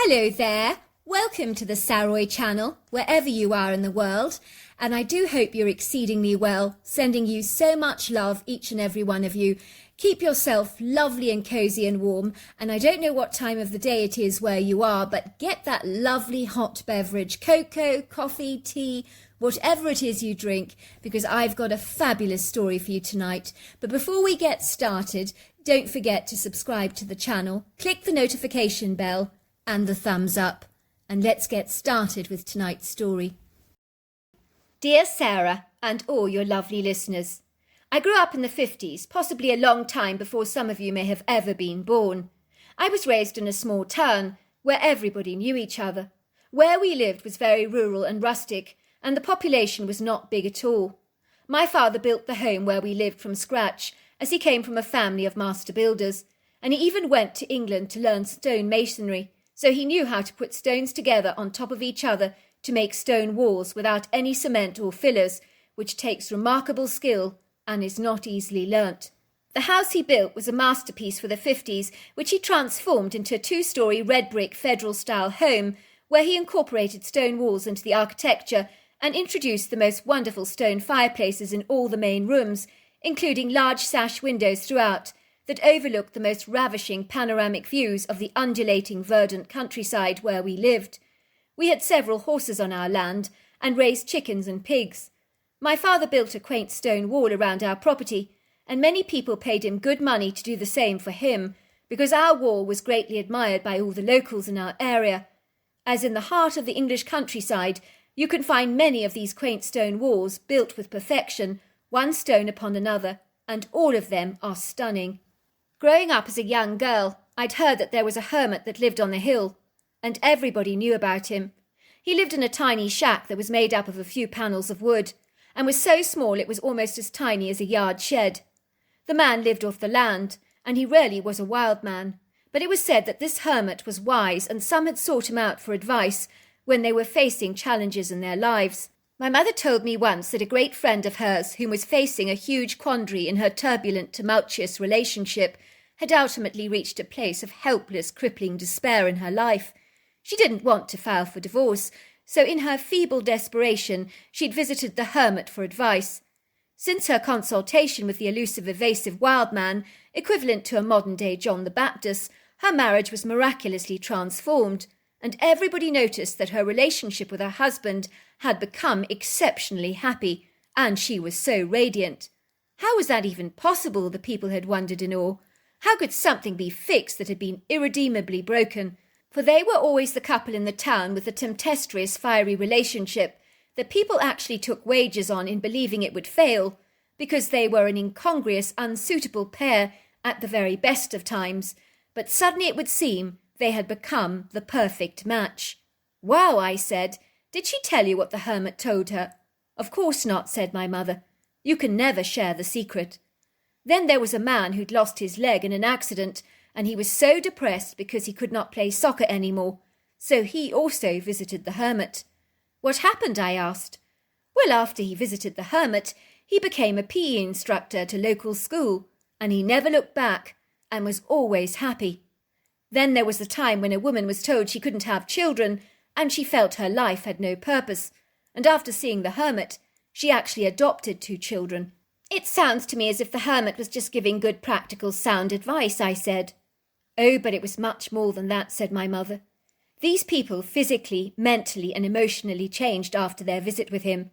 Hello there, welcome to the Saroy channel, wherever you are in the world, and I do hope you're exceedingly well, sending you so much love, each and every one of you. Keep yourself lovely and cosy and warm, and I don't know what time of the day it is where you are, but get that lovely hot beverage, cocoa, coffee, tea, whatever it is you drink, because I've got a fabulous story for you tonight. But before we get started, don't forget to subscribe to the channel, click the notification bell and the thumbs up, and let's get started with tonight's story. Dear Sarah and all your lovely listeners, I grew up in the 50s, possibly a long time before some of you may have ever been born. I was raised in a small town where everybody knew each other. Where we lived was very rural and rustic, and the population was not big at all. My father built the home where we lived from scratch, as he came from a family of master builders, and he even went to England to learn stone masonry, so he knew how to put stones together on top of each other to make stone walls without any cement or fillers, which takes remarkable skill and is not easily learnt. The house he built was a masterpiece for the 50s, which he transformed into a 2-storey red brick federal-style home, where he incorporated stone walls into the architecture and introduced the most wonderful stone fireplaces in all the main rooms, including large sash windows throughout, that overlooked the most ravishing panoramic views of the undulating verdant countryside where we lived. We had several horses on our land and raised chickens and pigs. My father built a quaint stone wall around our property, and many people paid him good money to do the same for him, because our wall was greatly admired by all the locals in our area. As in the heart of the English countryside, you can find many of these quaint stone walls built with perfection, one stone upon another, and all of them are stunning. Growing up as a young girl, I'd heard that there was a hermit that lived on the hill, and everybody knew about him. He lived in a tiny shack that was made up of a few panels of wood, and was so small it was almost as tiny as a yard shed. The man lived off the land, and he really was a wild man, but it was said that this hermit was wise, and some had sought him out for advice when they were facing challenges in their lives. My mother told me once that a great friend of hers, who was facing a huge quandary in her turbulent, tumultuous relationship, had ultimately reached a place of helpless, crippling despair in her life. She didn't want to file for divorce, so in her feeble desperation she'd visited the hermit for advice. Since her consultation with the elusive, evasive wild man, equivalent to a modern-day John the Baptist, her marriage was miraculously transformed, and everybody noticed that her relationship with her husband had become exceptionally happy, and she was so radiant. How was that even possible, the people had wondered in awe. How could something be fixed that had been irredeemably broken? For they were always the couple in the town with the tempestuous, fiery relationship that people actually took wagers on in believing it would fail, because they were an incongruous, unsuitable pair at the very best of times. But suddenly it would seem they had become the perfect match. Wow, I said. Did she tell you what the hermit told her? Of course not, said my mother. You can never share the secret. Then there was a man who'd lost his leg in an accident, and he was so depressed because he could not play soccer anymore. So he also visited the hermit. What happened? I asked. Well, after he visited the hermit, he became a PE instructor at a local school, and he never looked back and was always happy. Then there was the time when a woman was told she couldn't have children, and she felt her life had no purpose, and after seeing the hermit, she actually adopted 2 children. It sounds to me as if the hermit was just giving good practical sound advice, I said. Oh, but it was much more than that, said my mother. These people physically, mentally and emotionally changed after their visit with him.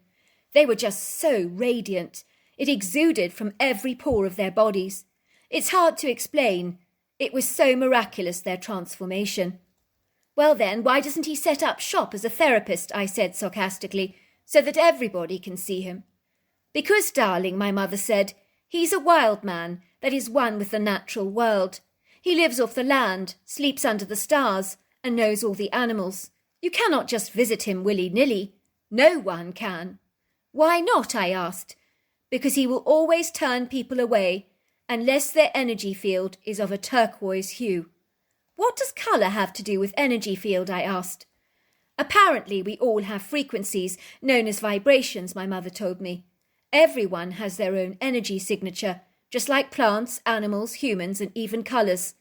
They were just so radiant. It exuded from every pore of their bodies. It's hard to explain. It was so miraculous, their transformation. Well then, why doesn't he set up shop as a therapist, I said sarcastically, so that everybody can see him? Because, darling, my mother said, he's a wild man that is one with the natural world. He lives off the land, sleeps under the stars, and knows all the animals. You cannot just visit him willy-nilly. No one can. Why not? I asked. Because he will always turn people away, unless their energy field is of a turquoise hue. What does colour have to do with energy field? I asked. Apparently we all have frequencies known as vibrations, my mother told me. Everyone has their own energy signature, just like plants, animals, humans, and even colours.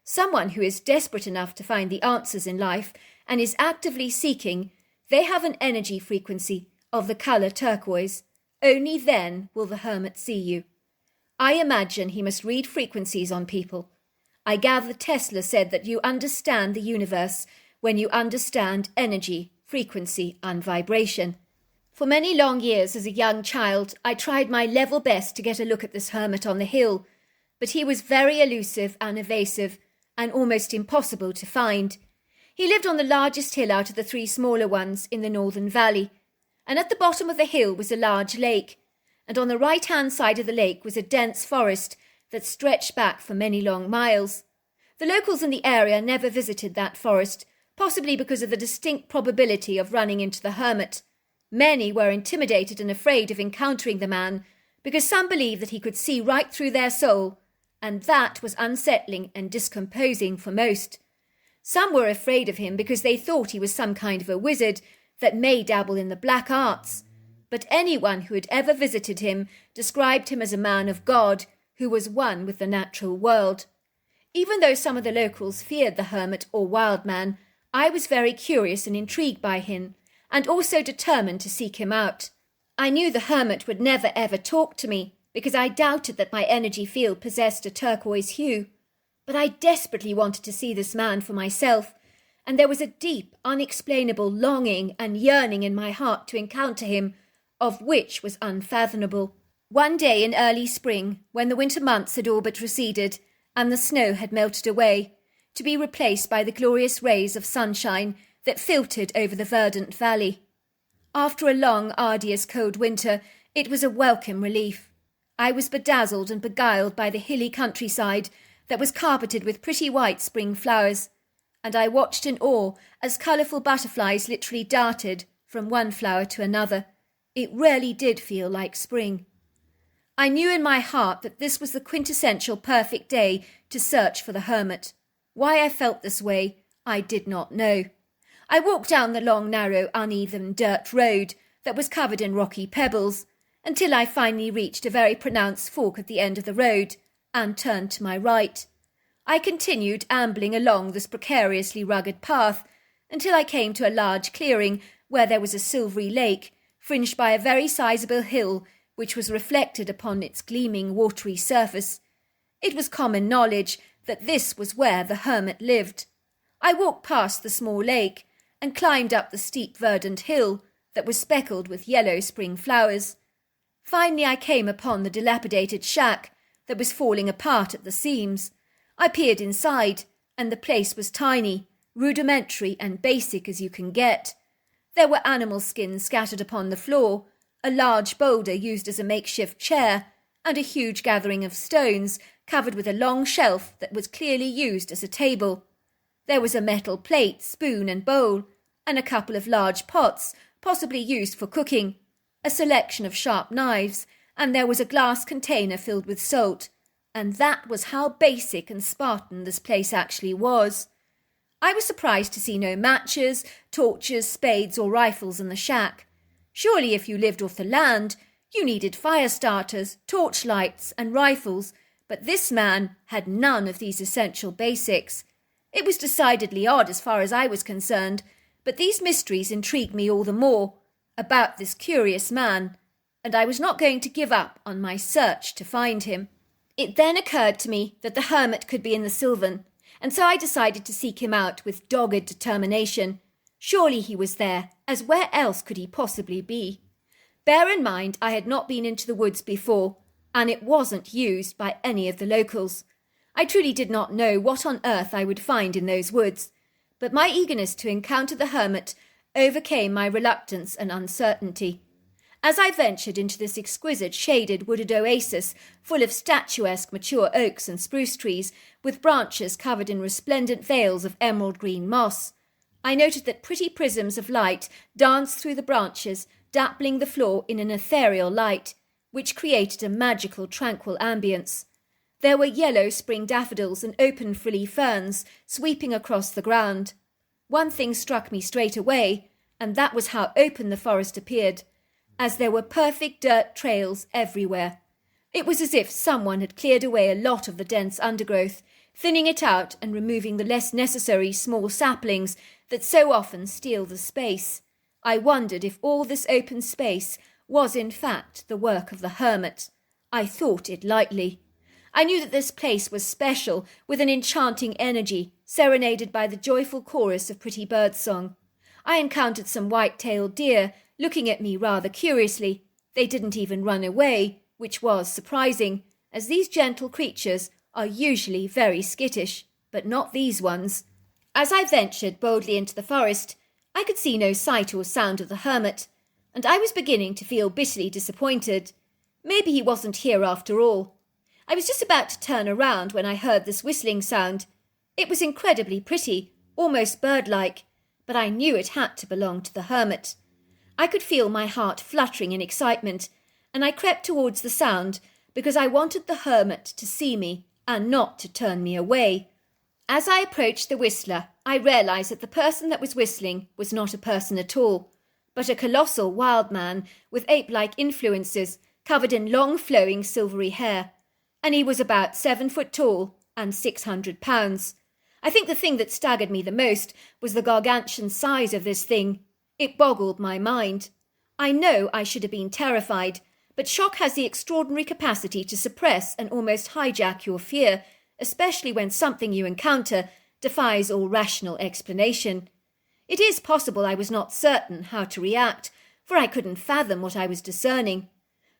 Someone who is desperate enough to find the answers in life and is actively seeking, they have an energy frequency of the colour turquoise. Only then will the hermit see you. I imagine he must read frequencies on people. I gather Tesla said that you understand the universe when you understand energy, frequency and vibration. For many long years as a young child, I tried my level best to get a look at this hermit on the hill, but he was very elusive and evasive and almost impossible to find. He lived on the largest hill out of the 3 smaller ones in the northern valley, and at the bottom of the hill was a large lake, and on the right-hand side of the lake was a dense forest that stretched back for many long miles. The locals in the area never visited that forest, possibly because of the distinct probability of running into the hermit. Many were intimidated and afraid of encountering the man, because some believed that he could see right through their soul, and that was unsettling and discomposing for most. Some were afraid of him because they thought he was some kind of a wizard that may dabble in the black arts. But anyone who had ever visited him described him as a man of God who was one with the natural world. Even though some of the locals feared the hermit or wild man, I was very curious and intrigued by him, and also determined to seek him out. I knew the hermit would never ever talk to me, because I doubted that my energy field possessed a turquoise hue. But I desperately wanted to see this man for myself, and there was a deep, unexplainable longing and yearning in my heart to encounter him, of which was unfathomable. One day in early spring, when the winter months had all but receded, and the snow had melted away, to be replaced by the glorious rays of sunshine that filtered over the verdant valley. After a long, arduous, cold winter, it was a welcome relief. I was bedazzled and beguiled by the hilly countryside that was carpeted with pretty white spring flowers, and I watched in awe as colourful butterflies literally darted from one flower to another. It really did feel like spring. I knew in my heart that this was the quintessential perfect day to search for the hermit. Why I felt this way, I did not know. I walked down the long, narrow, uneven dirt road that was covered in rocky pebbles, until I finally reached a very pronounced fork at the end of the road, and turned to my right. I continued ambling along this precariously rugged path, until I came to a large clearing where there was a silvery lake, fringed by a very sizable hill, which was reflected upon its gleaming watery surface. It was common knowledge that this was where the hermit lived. I walked past the small lake, and climbed up the steep verdant hill that was speckled with yellow spring flowers. Finally I came upon the dilapidated shack that was falling apart at the seams. I peered inside, and the place was tiny, rudimentary and basic as you can get. There were animal skins scattered upon the floor, a large boulder used as a makeshift chair, and a huge gathering of stones covered with a long shelf that was clearly used as a table. There was a metal plate, spoon and bowl, and a couple of large pots, possibly used for cooking, a selection of sharp knives, and there was a glass container filled with salt, and that was how basic and Spartan this place actually was. I was surprised to see no matches, torches, spades or rifles in the shack. Surely if you lived off the land, you needed fire starters, torchlights and rifles, but this man had none of these essential basics. It was decidedly odd as far as I was concerned, but these mysteries intrigued me all the more about this curious man, and I was not going to give up on my search to find him. It then occurred to me that the hermit could be in the Sylvan, and so I decided to seek him out with dogged determination. Surely he was there, as where else could he possibly be? Bear in mind I had not been into the woods before, and it wasn't used by any of the locals. I truly did not know what on earth I would find in those woods, but my eagerness to encounter the hermit overcame my reluctance and uncertainty. As I ventured into this exquisite shaded wooded oasis full of statuesque mature oaks and spruce trees with branches covered in resplendent veils of emerald green moss, I noted that pretty prisms of light danced through the branches, dappling the floor in an ethereal light, which created a magical tranquil ambience. There were yellow spring daffodils and open frilly ferns sweeping across the ground. One thing struck me straight away, and that was how open the forest appeared, as there were perfect dirt trails everywhere. It was as if someone had cleared away a lot of the dense undergrowth, thinning it out and removing the less necessary small saplings that so often steal the space. I wondered if all this open space was in fact the work of the hermit. I thought it lightly. I knew that this place was special, with an enchanting energy, serenaded by the joyful chorus of pretty birdsong. I encountered some white-tailed deer, looking at me rather curiously. They didn't even run away, which was surprising, as these gentle creatures are usually very skittish, but not these ones. As I ventured boldly into the forest, I could see no sight or sound of the hermit, and I was beginning to feel bitterly disappointed. Maybe he wasn't here after all. I was just about to turn around when I heard this whistling sound. It was incredibly pretty, almost bird-like, but I knew it had to belong to the hermit. I could feel my heart fluttering in excitement, and I crept towards the sound because I wanted the hermit to see me and not to turn me away. As I approached the whistler, I realised that the person that was whistling was not a person at all, but a colossal wild man with ape-like influences, covered in long flowing silvery hair, and he was about 7 foot tall and 600 pounds. I think the thing that staggered me the most was the gargantuan size of this thing. It boggled my mind. I know I should have been terrified, but shock has the extraordinary capacity to suppress and almost hijack your fear, especially when something you encounter defies all rational explanation. It is possible I was not certain how to react, for I couldn't fathom what I was discerning.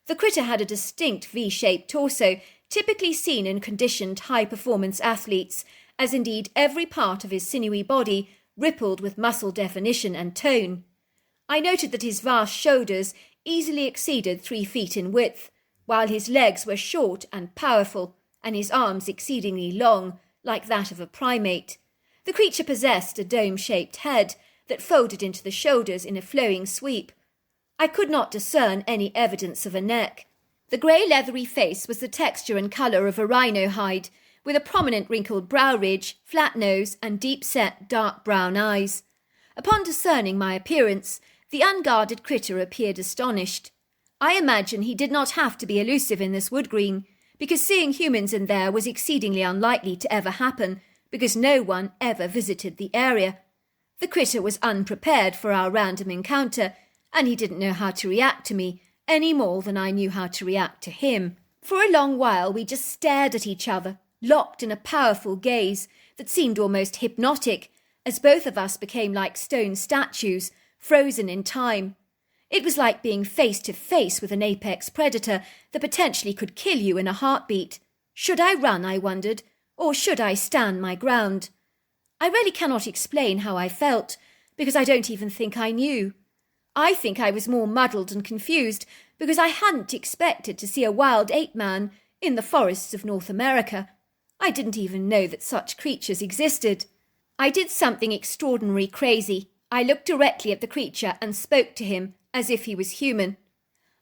The critter had a distinct V-shaped torso, typically seen in conditioned high-performance athletes, as indeed every part of his sinewy body rippled with muscle definition and tone. I noted that his vast shoulders easily exceeded 3 feet in width, while his legs were short and powerful, and his arms exceedingly long, like that of a primate. The creature possessed a dome-shaped head that folded into the shoulders in a flowing sweep. I could not discern any evidence of a neck. The grey leathery face was the texture and colour of a rhino hide, with a prominent wrinkled brow ridge, flat nose, and deep-set dark brown eyes. Upon discerning my appearance, the unguarded critter appeared astonished. I imagine he did not have to be elusive in this wood-green, because seeing humans in there was exceedingly unlikely to ever happen, because no one ever visited the area. The critter was unprepared for our random encounter, and he didn't know how to react to me, any more than I knew how to react to him. For a long while we just stared at each other, locked in a powerful gaze that seemed almost hypnotic, as both of us became like stone statues, frozen in time. It was like being face to face with an apex predator that potentially could kill you in a heartbeat. Should I run, I wondered, or should I stand my ground? I really cannot explain how I felt, because I don't even think I knew. I think I was more muddled and confused because I hadn't expected to see a wild ape man in the forests of North America. I didn't even know that such creatures existed. I did something extraordinarily crazy. I looked directly at the creature and spoke to him as if he was human.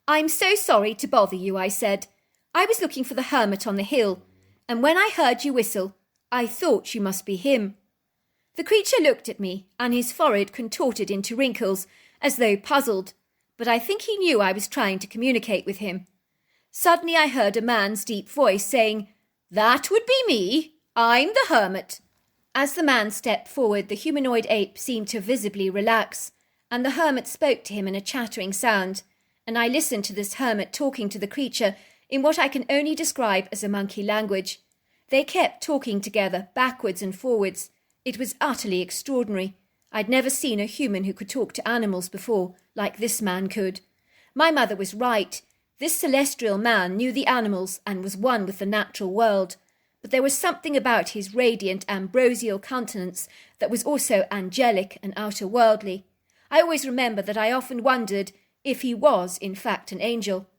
"I'm so sorry to bother you," I said. "I was looking for the hermit on the hill, and when I heard you whistle, I thought you must be him." The creature looked at me, and his forehead contorted into wrinkles, as though puzzled, but I think he knew I was trying to communicate with him. Suddenly I heard a man's deep voice saying, "That would be me. I'm the hermit." As the man stepped forward, the humanoid ape seemed to visibly relax, and the hermit spoke to him in a chattering sound, and I listened to this hermit talking to the creature in what I can only describe as a monkey language. They kept talking together, backwards and forwards. It was utterly extraordinary. I'd never seen a human who could talk to animals before, like this man could. My mother was right. This celestial man knew the animals and was one with the natural world. But there was something about his radiant ambrosial countenance that was also angelic and outer-worldly. I always remember that I often wondered if he was, in fact, an angel.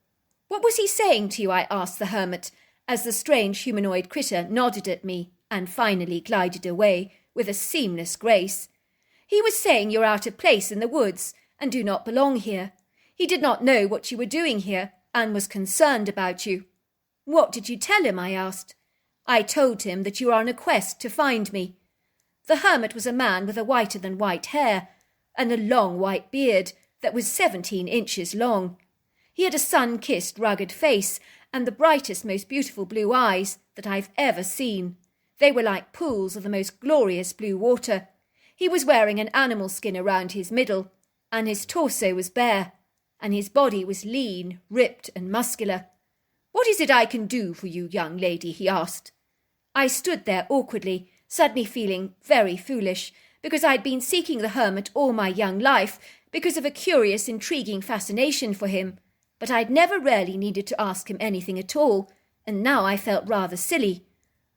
"What was he saying to you?" I asked the hermit, as the strange humanoid critter nodded at me and finally glided away with a seamless grace. "He was saying you're out of place in the woods and do not belong here. He did not know what you were doing here and was concerned about you." "What did you tell him?" I asked. "I told him that you are on a quest to find me." The hermit was a man with a whiter-than-white hair and a long white beard that was 17 inches long. He had a sun-kissed rugged face and the brightest, most beautiful blue eyes that I've ever seen. They were like pools of the most glorious blue water. He was wearing an animal skin around his middle, and his torso was bare, and his body was lean, ripped and muscular. "What is it I can do for you, young lady?" he asked. I stood there awkwardly, suddenly feeling very foolish, because I'd been seeking the hermit all my young life because of a curious, intriguing fascination for him, but I'd never really needed to ask him anything at all, and now I felt rather silly.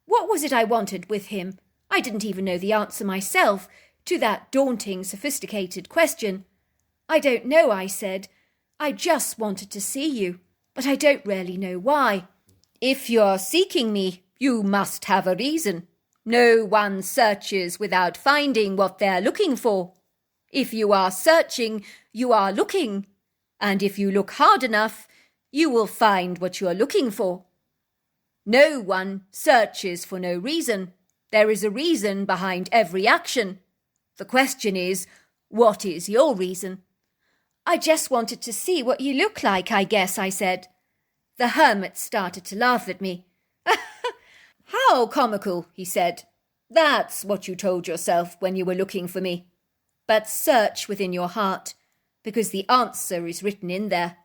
What was it I wanted with him? I didn't even know the answer myself to that daunting, sophisticated question. "I don't know," I said. "I just wanted to see you, but I don't really know why." "If you're seeking me, you must have a reason. No one searches without finding what they're looking for. If you are searching, you are looking. And if you look hard enough, you will find what you are looking for. No one searches for no reason. There is a reason behind every action. The question is, what is your reason?" "I just wanted to see what you look like, I guess," I said. The hermit started to laugh at me. "How comical," he said. "That's what you told yourself when you were looking for me. But search within your heart, because the answer is written in there.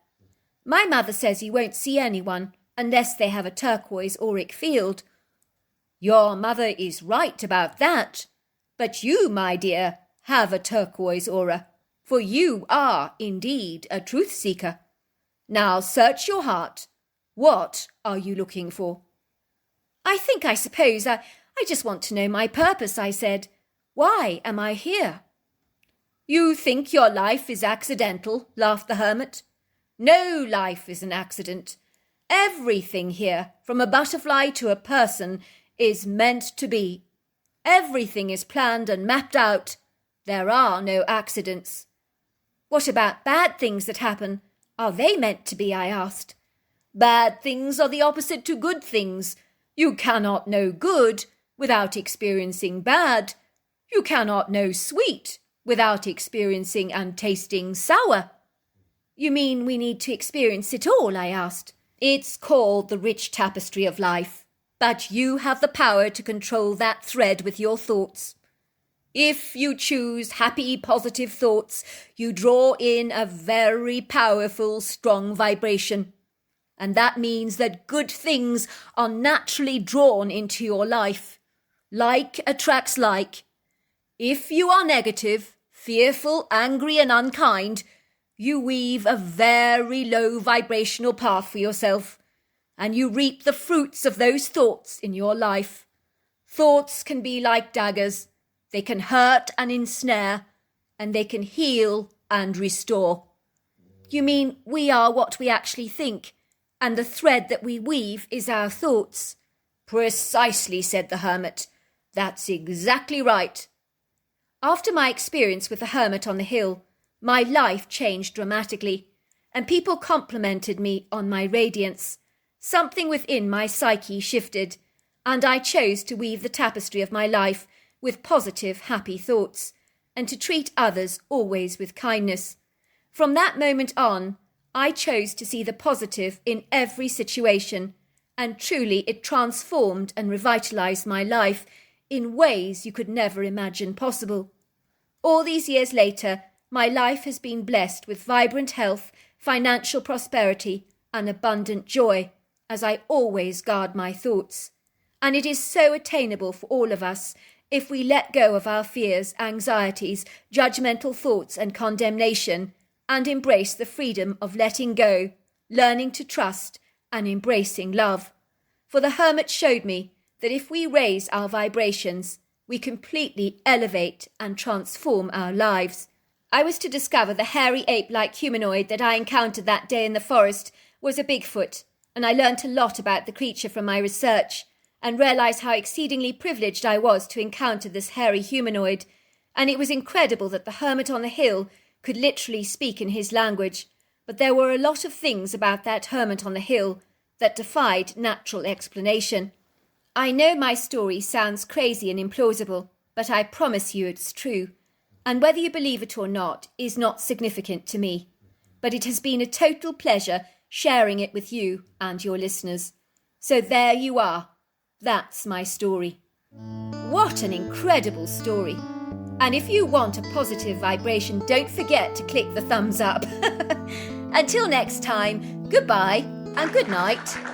My mother says you won't see anyone unless they have a turquoise auric field." "Your mother is right about that. But you, my dear, have a turquoise aura, for you are indeed a truth-seeker. Now search your heart. What are you looking for?" I suppose I just want to know my purpose," I said. "Why am I here?" "You think your life is accidental," laughed the hermit. "No life is an accident. Everything here, from a butterfly to a person, is meant to be. Everything is planned and mapped out. There are no accidents." "What about bad things that happen? Are they meant to be?" I asked. "Bad things are the opposite to good things. You cannot know good without experiencing bad. You cannot know sweet without experiencing and tasting sour." "You mean we need to experience it all?" I asked. "It's called the rich tapestry of life, but you have the power to control that thread with your thoughts. If you choose happy, positive thoughts, you draw in a very powerful, strong vibration. And that means that good things are naturally drawn into your life. Like attracts like. If you are negative, fearful, angry and unkind, you weave a very low vibrational path for yourself, and you reap the fruits of those thoughts in your life. Thoughts can be like daggers. They can hurt and ensnare, and they can heal and restore." "You mean we are what we actually think, and the thread that we weave is our thoughts?" "Precisely," said the hermit. "That's exactly right." After my experience with the hermit on the hill, my life changed dramatically, and people complimented me on my radiance. Something within my psyche shifted, and I chose to weave the tapestry of my life with positive, happy thoughts, and to treat others always with kindness. From that moment on, I chose to see the positive in every situation, and truly it transformed and revitalized my life in ways you could never imagine possible. All these years later, my life has been blessed with vibrant health, financial prosperity, and abundant joy, as I always guard my thoughts. And it is so attainable for all of us if we let go of our fears, anxieties, judgmental thoughts and condemnation, and embrace the freedom of letting go, learning to trust, and embracing love. For the hermit showed me that if we raise our vibrations, we completely elevate and transform our lives. I was to discover the hairy ape-like humanoid that I encountered that day in the forest was a Bigfoot, and I learnt a lot about the creature from my research, and realised how exceedingly privileged I was to encounter this hairy humanoid, and it was incredible that the hermit on the hill could literally speak in his language, but there were a lot of things about that hermit on the hill that defied natural explanation. I know my story sounds crazy and implausible, but I promise you it's true, and whether you believe it or not is not significant to me, but it has been a total pleasure sharing it with you and your listeners. So there you are. That's my story. What an incredible story. And if you want a positive vibration, don't forget to click the thumbs up. Until next time, goodbye and good night.